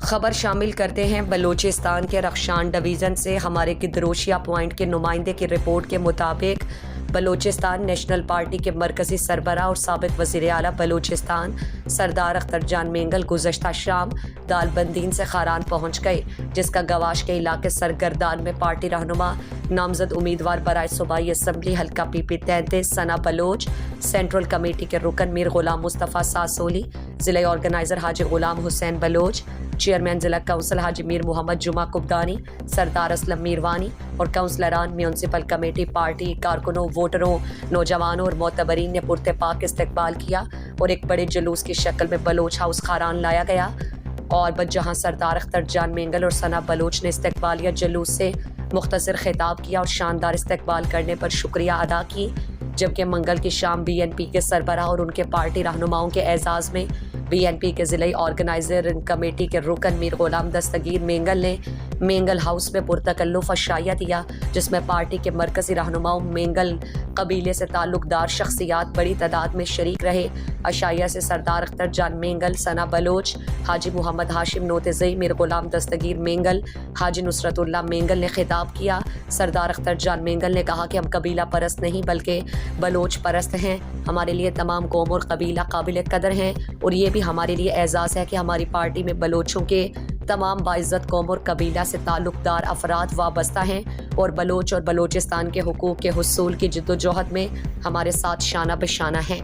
خبر شامل کرتے ہیں بلوچستان کے رخشان ڈویژن سے ہمارے گدروشیا پوائنٹ کے نمائندے کی رپورٹ کے مطابق بلوچستان نیشنل پارٹی کے مرکزی سربراہ اور سابق وزیر اعلیٰ بلوچستان سردار اختر جان مینگل گزشتہ شام دالبندین سے خاران پہنچ گئے، جس کا گواش کے علاقے سرگردان میں پارٹی رہنما نامزد امیدوار برائے صوبائی اسمبلی حلقہ پی پی 33 ثنا بلوچ، سینٹرل کمیٹی کے رکن میر غلام مصطفیٰ ساسولی، ضلعی آرگنائزر حاجی غلام حسین بلوچ، چیئرمین ضلع کونسل حاجی میر محمد جمعہ کبدانی، سردار اسلم میروانی اور کونسلران میونسپل کمیٹی، پارٹی کارکنوں، ووٹروں، نوجوانوں اور معتبرین نے پرتپاک استقبال کیا اور ایک بڑے جلوس کی شکل میں بلوچ ہاؤس خاران لایا گیا اور جہاں سردار اختر جان مینگل اور ثنا بلوچ نے استقبالیہ جلوس سے مختصر خطاب کیا اور شاندار استقبال کرنے پر شکریہ ادا کی، جبکہ منگل کی شام بی این پی کے سربراہ اور ان کے پارٹی رہنماؤں کے اعزاز میں بی این پی کے ضلعی آرگنائزر کمیٹی کے رکن میر غلام دستگیر مینگل نے مینگل ہاؤس میں پرتکلف عشائیہ دیا، جس میں پارٹی کے مرکزی رہنماؤں مینگل قبیلے سے تعلق دار شخصیات بڑی تعداد میں شریک رہے۔ عشائیہ سے سردار اختر جان مینگل، ثنا بلوچ، حاجی محمد ہاشم نوتزئی، میر غلام دستگیر مینگل، حاجی نصرت اللہ مینگل نے خطاب کیا۔ سردار اختر جان مینگل نے کہا کہ ہم قبیلہ پرست نہیں بلکہ بلوچ پرست ہیں، ہمارے لیے تمام قوم اور قبیلہ قابل قدر ہیں اور یہ بھی ہمارے لیے اعزاز ہے کہ ہماری پارٹی میں بلوچوں کے تمام باعزت قوم اور قبیلہ سے تعلق دار افراد وابستہ ہیں اور بلوچ اور بلوچستان کے حقوق کے حصول کی جدوجہد میں ہمارے ساتھ شانہ بشانہ ہیں۔